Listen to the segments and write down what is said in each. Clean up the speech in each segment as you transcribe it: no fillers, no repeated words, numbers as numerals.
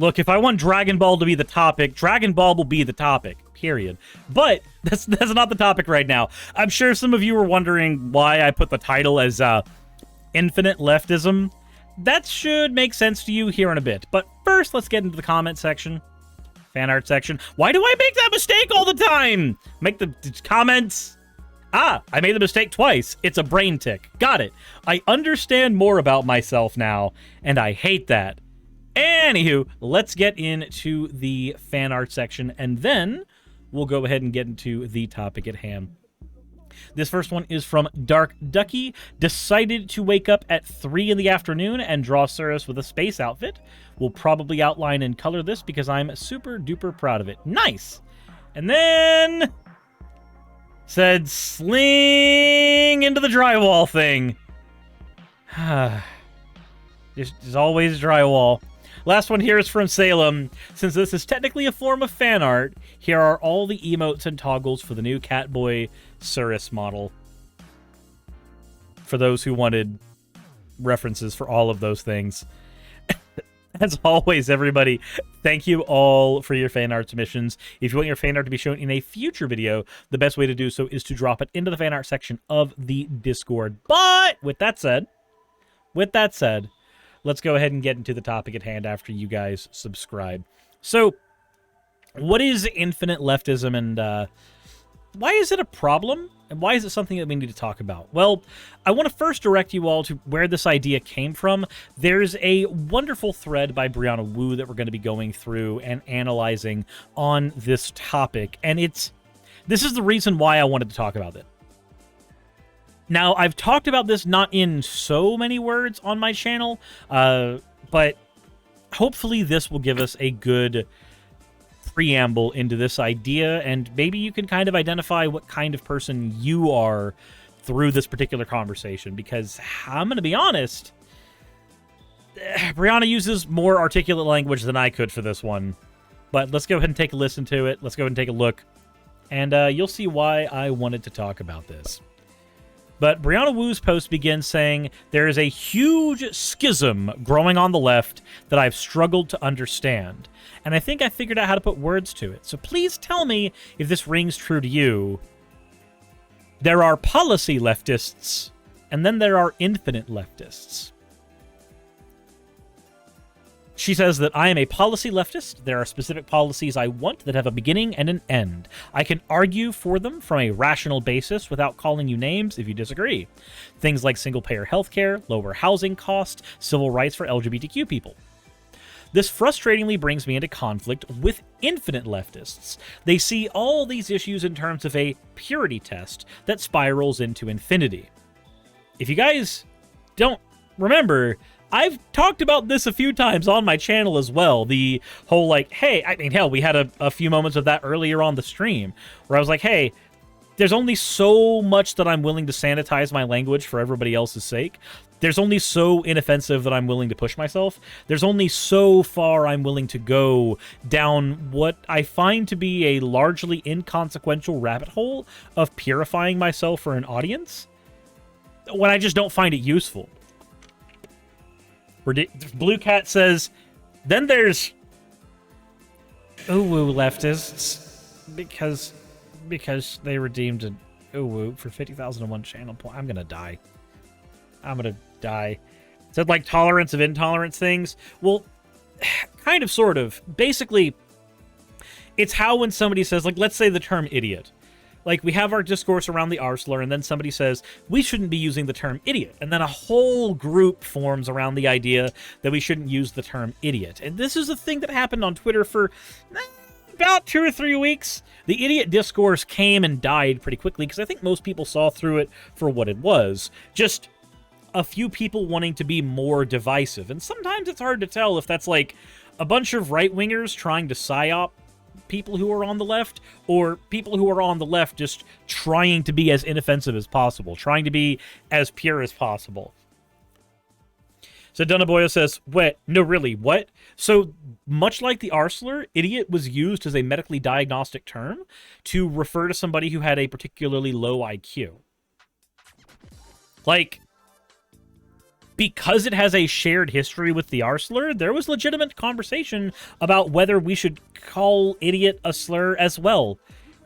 Look, if I want Dragon Ball to be the topic, Dragon Ball will be the topic, period. But that's not the topic right now. I'm sure some of you were wondering why I put the title as Infinite Leftism. That should make sense to you here in a bit. But first, let's get into the comment section. Fan art section. Why do I make that mistake all the time? Make the comments. Ah, I made the mistake twice. It's a brain tick. Got it. I understand more about myself now, and I hate that. Anywho, let's get into the fan art section, and then we'll go ahead and get into the topic at hand. This first one is from Dark Ducky. Decided to wake up at 3 in the afternoon and draw Suris with a space outfit. We'll probably outline and color this because I'm super duper proud of it. Nice! And then said sling into the drywall thing. Just always drywall. Last one here is from Salem. Since this is technically a form of fan art, here are all the emotes and toggles for the new Catboy Suris model. For those who wanted references for all of those things. As always, everybody, thank you all for your fan art submissions. If you want your fan art to be shown in a future video, the best way to do so is to drop it into the fan art section of the Discord. But with that said, let's go ahead and get into the topic at hand after you guys subscribe. So, what is infinite leftism, and why is it a problem? And why is it something that we need to talk about? Well, I want to first direct you all to where this idea came from. There's a wonderful thread by Brianna Wu that we're going to be going through and analyzing on this topic, and this is the reason why I wanted to talk about it. Now, I've talked about this not in so many words on my channel, but hopefully this will give us a good preamble into this idea, and maybe you can kind of identify what kind of person you are through this particular conversation, because I'm going to be honest, Brianna uses more articulate language than I could for this one. But let's go ahead and take a listen to it. Let's go ahead and take a look, and you'll see why I wanted to talk about this. But Brianna Wu's post begins saying, there is a huge schism growing on the left that I've struggled to understand. And I think I figured out how to put words to it. So please tell me if this rings true to you. There are policy leftists, and then there are infinite leftists. She says that I am a policy leftist. There are specific policies I want that have a beginning and an end. I can argue for them from a rational basis without calling you names if you disagree. Things like single-payer healthcare, lower housing costs, civil rights for LGBTQ people. This frustratingly brings me into conflict with infinite leftists. They see all these issues in terms of a purity test that spirals into infinity. If you guys don't remember, I've talked about this a few times on my channel as well. The whole, like, hey, I mean, hell, we had a few moments of that earlier on the stream, where I was like, hey, there's only so much that I'm willing to sanitize my language for everybody else's sake. There's only so inoffensive that I'm willing to push myself. There's only so far I'm willing to go down what I find to be a largely inconsequential rabbit hole of purifying myself for an audience when I just don't find it useful. Blue Cat says, then there's Uwu leftists because they redeemed an Uwu for 50,001 channel point. I'm gonna die. Said like tolerance of intolerance things. Well, kind of, sort of. Basically, it's how when somebody says, like, let's say the term idiot. Like, we have our discourse around the R slur, and then somebody says, we shouldn't be using the term idiot. And then a whole group forms around the idea that we shouldn't use the term idiot. And this is a thing that happened on Twitter for about 2 or 3 weeks. The idiot discourse came and died pretty quickly, because I think most people saw through it for what it was. Just a few people wanting to be more divisive. And sometimes it's hard to tell if that's like a bunch of right-wingers trying to psyop people who are on the left, or people who are on the left just trying to be as inoffensive as possible, trying to be as pure as possible. So Dunaboyo says, what? No, really, what? So much like the R slur, idiot was used as a medically diagnostic term to refer to somebody who had a particularly low IQ. Like, because it has a shared history with the R slur, there was legitimate conversation about whether we should call idiot a slur as well,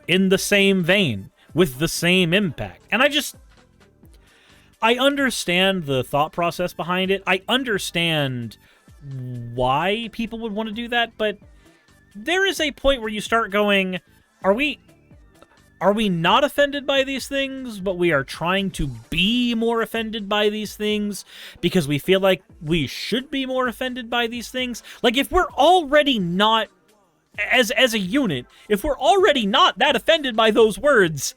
in the same vein, with the same impact. And I understand the thought process behind it. I understand why people would want to do that, but there is a point where you start going, are we not offended by these things, but we are trying to be more offended by these things because we feel like we should be more offended by these things? Like, if we're already not, as a unit, if we're already not that offended by those words,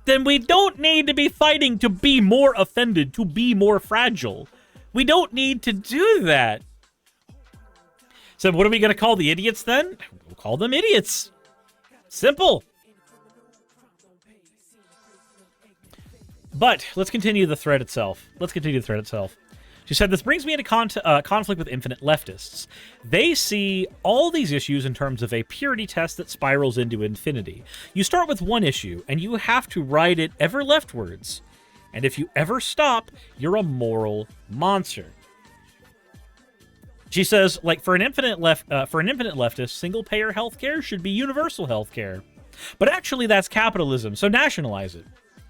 then we don't need to be fighting to be more offended, to be more fragile. We don't need to do that. So what are we going to call the idiots then? We'll call them idiots. Simple. But let's continue the thread itself. She said, this brings me into conflict with infinite leftists. They see all these issues in terms of a purity test that spirals into infinity. You start with one issue, and you have to ride it ever leftwards. And if you ever stop, you're a moral monster. She says, like, for an infinite leftist, single-payer healthcare should be universal healthcare. But actually, that's capitalism, so nationalize it.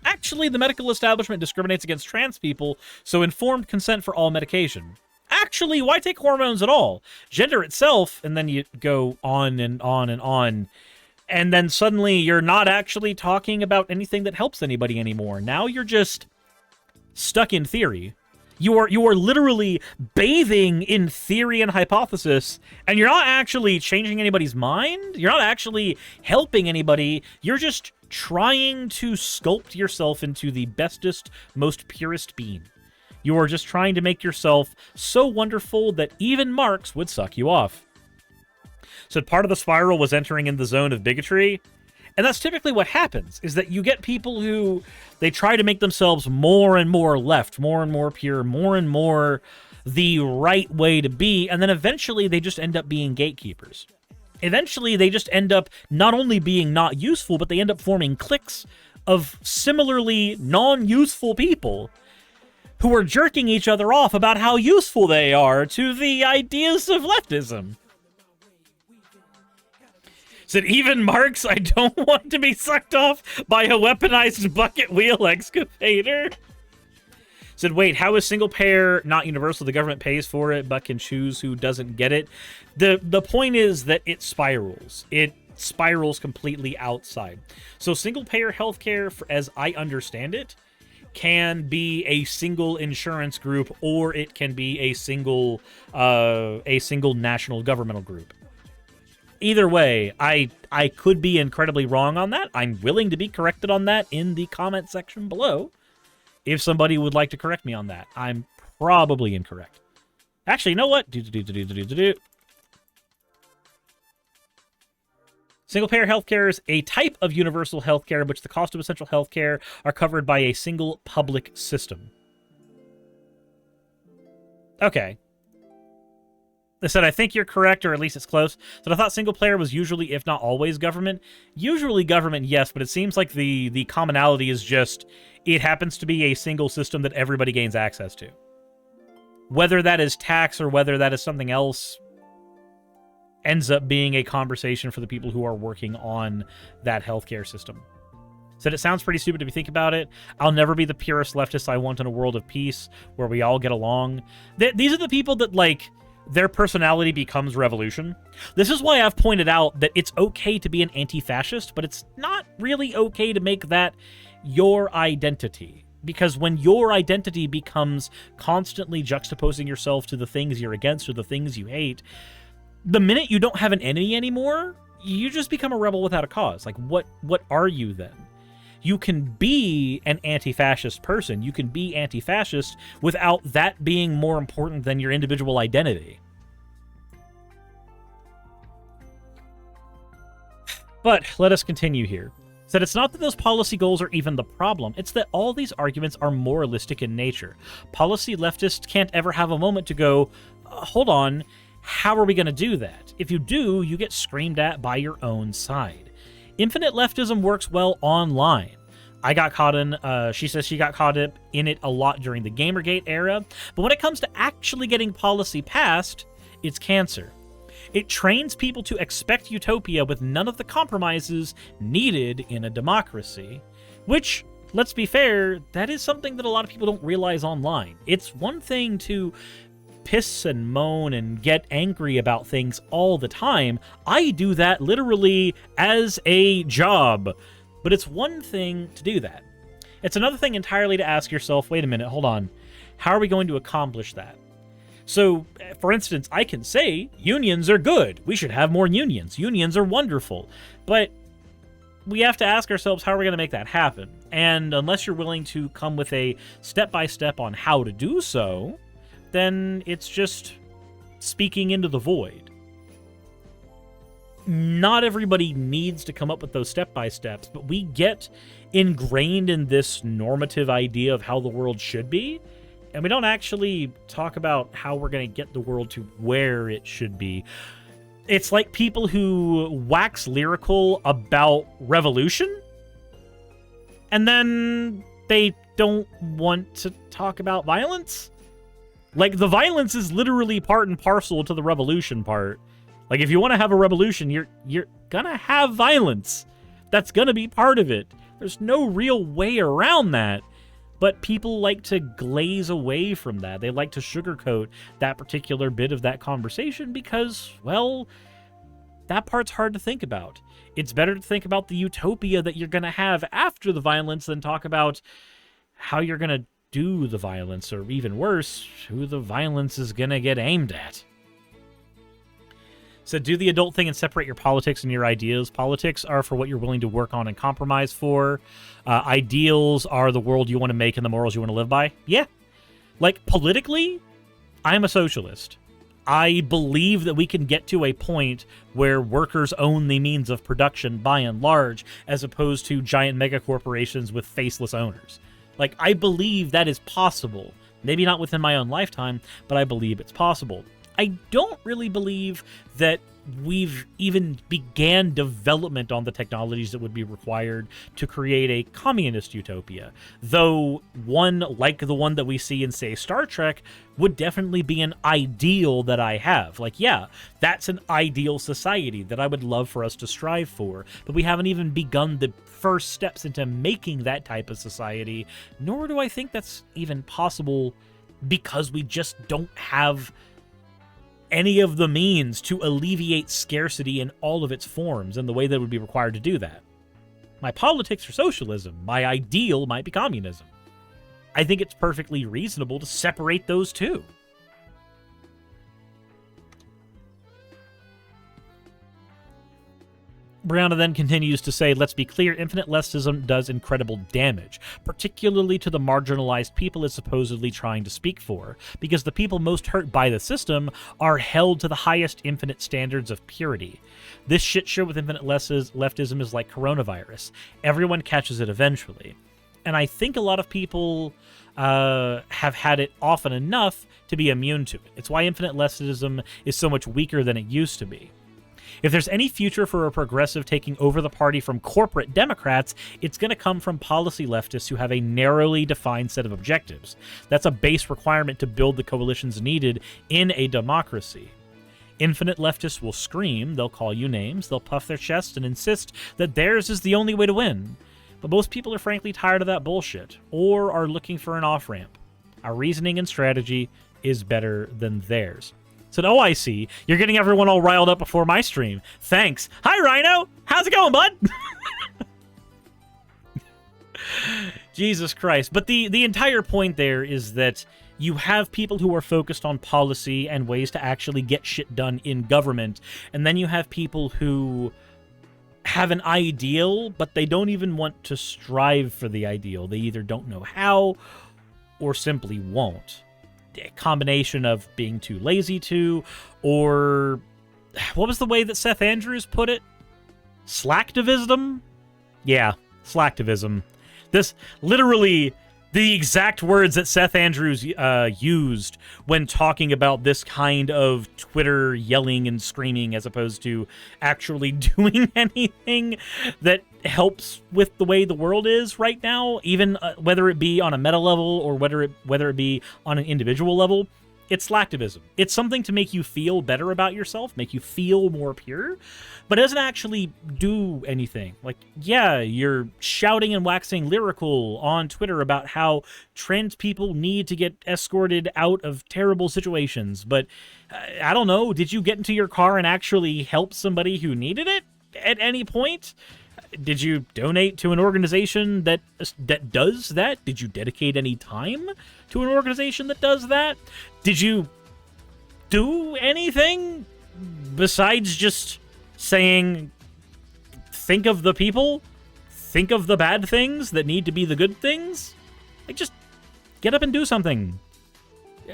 Actually, the medical establishment discriminates against trans people, so informed consent for all medication. Actually, why take hormones at all? Gender itself, and then you go on and on and on. And then suddenly you're not actually talking about anything that helps anybody anymore. Now you're just stuck in theory. You are literally bathing in theory and hypothesis, and you're not actually changing anybody's mind. You're not actually helping anybody. You're just trying to sculpt yourself into the bestest, most purest being. You are just trying to make yourself so wonderful that even Marx would suck you off. So part of the spiral was entering in the zone of bigotry. And that's typically what happens, is that you get people who, they try to make themselves more and more left, more and more pure, more and more the right way to be, and then eventually they just end up being gatekeepers. Eventually they just end up not only being not useful, but they end up forming cliques of similarly non-useful people who are jerking each other off about how useful they are to the ideas of leftism. Said, even Marx, I don't want to be sucked off by a weaponized bucket wheel excavator. Said, wait, how is single payer not universal? The government pays for it, but can choose who doesn't get it. The point is that it spirals. It spirals completely outside. So single payer healthcare, as I understand it, can be a single insurance group, or it can be a single national governmental group. Either way, I could be incredibly wrong on that. I'm willing to be corrected on that in the comment section below. If somebody would like to correct me on that, I'm probably incorrect. Actually, you know what? Single-payer healthcare is a type of universal healthcare in which the cost of essential healthcare are covered by a single public system. Okay. They said, I think you're correct, or at least it's close. So I thought single-player was usually, if not always, government. Usually government, yes, but it seems like the commonality is just, it happens to be a single system that everybody gains access to. Whether that is tax or whether that is something else ends up being a conversation for the people who are working on that healthcare system. Said, it sounds pretty stupid if you think about it. I'll never be the purest leftist I want in a world of peace where we all get along. These are the people that, like, their personality becomes revolution. This is why I've pointed out that it's okay to be an anti-fascist, but it's not really okay to make that your identity. Because when your identity becomes constantly juxtaposing yourself to the things you're against or the things you hate, the minute you don't have an enemy anymore, you just become a rebel without a cause. Like, what are you then? You can be an anti-fascist person. You can be anti-fascist without that being more important than your individual identity. But let us continue here. Said, it's not that those policy goals are even the problem. It's that all these arguments are moralistic in nature. Policy leftists can't ever have a moment to go, hold on, how are we going to do that? If you do, you get screamed at by your own side. Infinite leftism works well online. I got caught in, she says she got caught up in it a lot during the Gamergate era. But when it comes to actually getting policy passed, it's cancer. It trains people to expect utopia with none of the compromises needed in a democracy. Which, let's be fair, that is something that a lot of people don't realize online. It's one thing to piss and moan and get angry about things all the time. I do that literally as a job. But it's one thing to do that. It's another thing entirely to ask yourself, wait a minute, hold on. How are we going to accomplish that? So, for instance, I can say unions are good. We should have more unions. Unions are wonderful. But we have to ask ourselves, how are we going to make that happen? And unless you're willing to come with a step-by-step on how to do so, then it's just speaking into the void. Not everybody needs to come up with those step-by-steps, but we get ingrained in this normative idea of how the world should be, and we don't actually talk about how we're going to get the world to where it should be. It's like people who wax lyrical about revolution, and then they don't want to talk about violence. Like, the violence is literally part and parcel to the revolution part. Like, if you want to have a revolution, you're gonna have violence. That's gonna be part of it. There's no real way around that. But people like to glaze away from that. They like to sugarcoat that particular bit of that conversation because, well, that part's hard to think about. It's better to think about the utopia that you're going to have after the violence than talk about how you're going to do the violence, or even worse, who the violence is going to get aimed at. So do the adult thing and separate your politics and your ideas. Politics are for what you're willing to work on and compromise for. Ideals are the world you want to make and the morals you want to live by. Yeah. Like, politically, I'm a socialist. I believe that we can get to a point where workers own the means of production by and large, as opposed to giant megacorporations with faceless owners. Like, I believe that is possible. Maybe not within my own lifetime, but I believe it's possible. I don't really believe that we've even began development on the technologies that would be required to create a communist utopia. Though one like the one that we see in, say, Star Trek would definitely be an ideal that I have. Like, yeah, that's an ideal society that I would love for us to strive for. But we haven't even begun the first steps into making that type of society, nor do I think that's even possible because we just don't have any of the means to alleviate scarcity in all of its forms in the way that would be required to do that. My politics are socialism. My ideal might be communism. I think it's perfectly reasonable to separate those two. Brianna then continues to say, let's be clear, infinite leftism does incredible damage, particularly to the marginalized people it's supposedly trying to speak for, because the people most hurt by the system are held to the highest infinite standards of purity. This shit show with infinite leftism is like coronavirus. Everyone catches it eventually. And I think a lot of people have had it often enough to be immune to it. It's why infinite leftism is so much weaker than it used to be. If there's any future for a progressive taking over the party from corporate Democrats, it's going to come from policy leftists who have a narrowly defined set of objectives. That's a base requirement to build the coalitions needed in a democracy. Infinite leftists will scream, they'll call you names, they'll puff their chest and insist that theirs is the only way to win. But most people are frankly tired of that bullshit, or are looking for an off-ramp. Our reasoning and strategy is better than theirs. Said, oh, I see. You're getting everyone all riled up before my stream. Thanks. Hi, Rhino. How's it going, bud? Jesus Christ. But the entire point there is that you have people who are focused on policy and ways to actually get shit done in government, and then you have people who have an ideal, but they don't even want to strive for the ideal. They either don't know how or simply won't. A combination of being too lazy to, or what was the way that Seth Andrews put it? Slacktivism? Yeah, slacktivism. This literally the exact words that Seth Andrews used when talking about this kind of Twitter yelling and screaming as opposed to actually doing anything that helps with the way the world is right now, even whether it be on a meta level or whether it be on an individual level. It's slacktivism. It's something to make you feel better about yourself, make you feel more pure, but it doesn't actually do anything. Like, yeah, you're shouting and waxing lyrical on Twitter about how trans people need to get escorted out of terrible situations, but I don't know, did you get into your car and actually help somebody who needed it at any point? Did you donate to an organization that does that? Did you dedicate any time to an organization that does that? Did you do anything besides just saying, think of the people, think of the bad things that need to be the good things? Like, just get up and do something.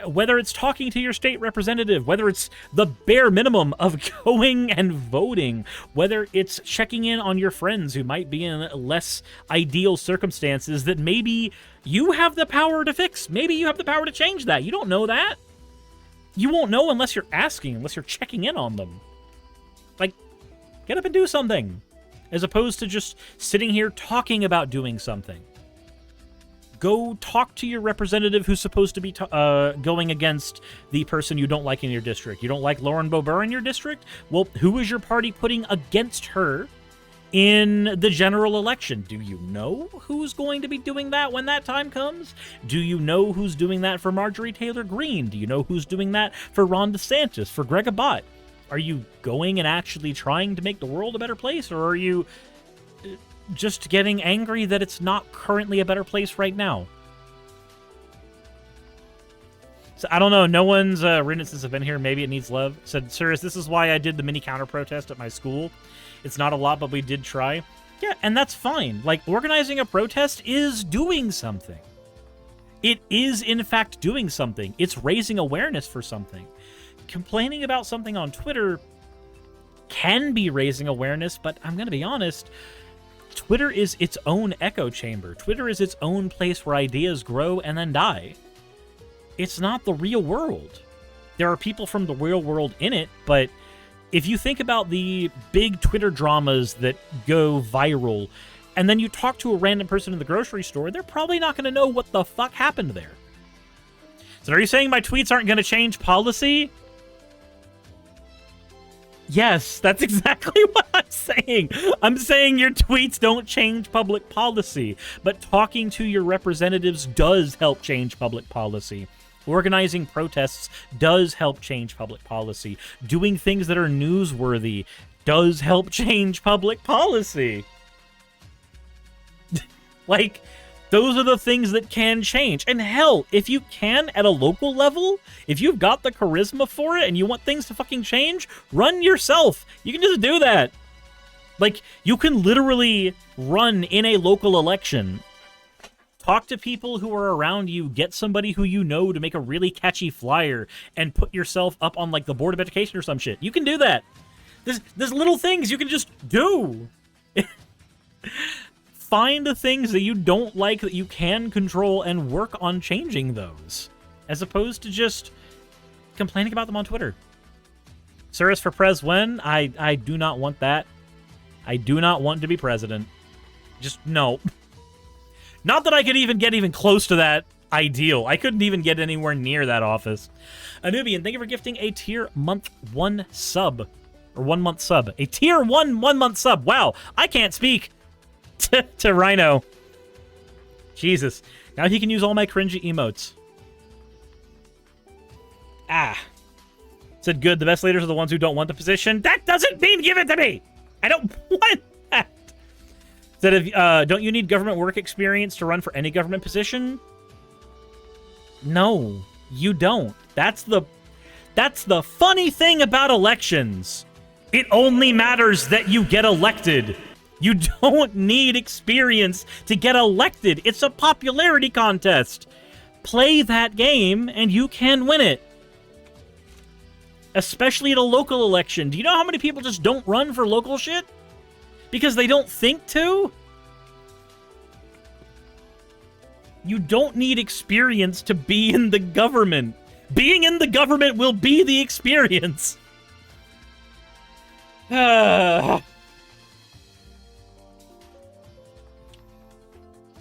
Whether it's talking to your state representative, whether it's the bare minimum of going and voting, whether it's checking in on your friends who might be in less ideal circumstances that maybe you have the power to fix. Maybe you have the power to change that. You don't know that. You won't know unless you're asking, unless you're checking in on them. Like, get up and do something, as opposed to just sitting here talking about doing something. Go talk to your representative who's supposed to be going against the person you don't like in your district. You don't like Lauren Boebert in your district? Well, who is your party putting against her in the general election? Do you know who's going to be doing that when that time comes? Do you know who's doing that for Marjorie Taylor Greene? Do you know who's doing that for Ron DeSantis, for Greg Abbott? Are you going and actually trying to make the world a better place, or are you just getting angry that it's not currently a better place right now? So I don't know. No one's written it since I've been here. Maybe it needs love. Said, Suris, this is why I did the mini counter protest at my school. It's not a lot, but we did try. Yeah, and that's fine. Like, organizing a protest is doing something. It is, in fact, doing something. It's raising awareness for something. Complaining about something on Twitter can be raising awareness, but I'm going to be honest, Twitter is its own echo chamber. Twitter is its own place where ideas grow and then die. It's not the real world. There are people from the real world in it, but if you think about the big Twitter dramas that go viral, and then you talk to a random person in the grocery store, they're probably not going to know what the fuck happened there. So are you saying my tweets aren't going to change policy? Yes, that's exactly what I'm saying. I'm saying your tweets don't change public policy, but talking to your representatives does help change public policy. Organizing protests does help change public policy. Doing things that are newsworthy does help change public policy. Like, those are the things that can change. And hell, if you can at a local level, if you've got the charisma for it and you want things to fucking change, run yourself. You can just do that. Like, you can literally run in a local election. Talk to people who are around you, get somebody who you know to make a really catchy flyer and put yourself up on, like, the Board of Education or some shit. You can do that. There's little things you can just do. Find the things that you don't like that you can control and work on changing those, as opposed to just complaining about them on Twitter. Suris for Pres when? I do not want that. I do not want to be president. Just no. Not that I could even get even close to that ideal. I couldn't even get anywhere near that office. Anubian, thank you for gifting a tier month 1 sub. Or 1 month sub. A tier 1 month sub. Wow, I can't speak. To Rhino. Jesus. Now he can use all my cringy emotes. Said good. The best leaders are the ones who don't want the position. That doesn't mean give it to me. I don't want that. Said if don't you need government work experience to run for any government position? No, you don't. That's the funny thing about elections. It only matters that you get elected. You don't need experience to get elected. It's a popularity contest. Play that game and you can win it. Especially at a local election. Do you know how many people just don't run for local shit? Because they don't think to? You don't need experience to be in the government. Being in the government will be the experience.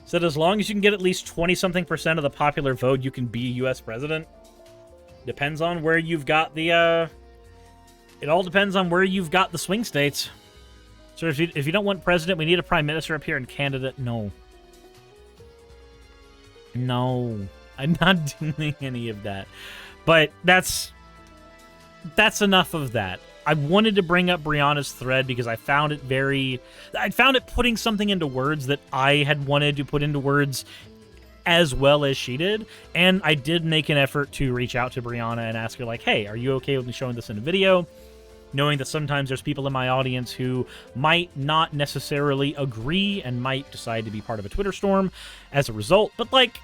Said as long as you can get at least 20-something% of the popular vote, you can be U.S. president. Depends on where you've got the, It all depends on where you've got the swing states. So if you don't want president, we need a prime minister up here and candidate. No. No. I'm not doing any of that. But that's enough of that. I wanted to bring up Brianna's thread because I found it putting something into words that I had wanted to put into words as well as she did. And I did make an effort to reach out to Brianna and ask her, like, hey, are you okay with me showing this in a video? Knowing that sometimes there's people in my audience who might not necessarily agree and might decide to be part of a Twitter storm as a result. But, like,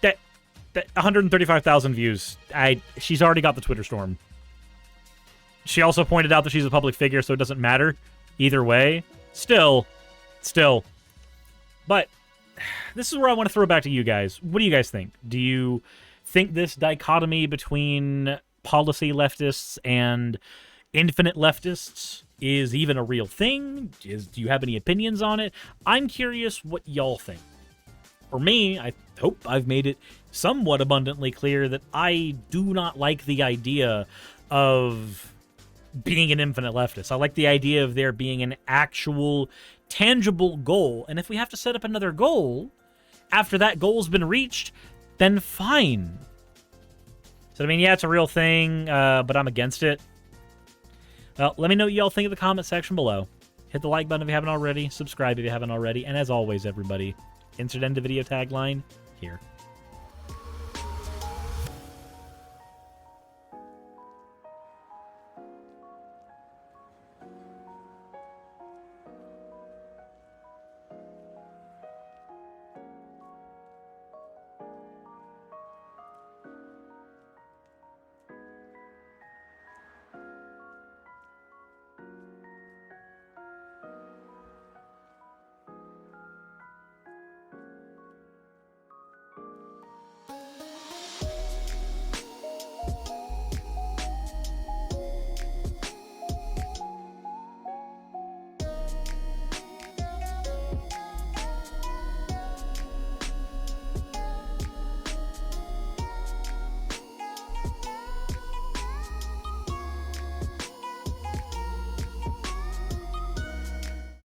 that 135,000 views, she's already got the Twitter storm. She also pointed out that she's a public figure, so it doesn't matter either way. Still. But this is where I want to throw back to you guys. What do you guys think? Do you think this dichotomy between policy leftists and infinite leftists is even a real thing? Do you have any opinions on it? I'm curious what y'all think. For me, I hope I've made it somewhat abundantly clear that I do not like the idea of being an infinite leftist. I like the idea of there being an actual, tangible goal. And if we have to set up another goal after that goal's been reached, then fine. So, I mean, yeah, it's a real thing, but I'm against it. Well, let me know what y'all think in the comment section below. Hit the like button if you haven't already. Subscribe if you haven't already. And as always, everybody, insert end of video tagline here.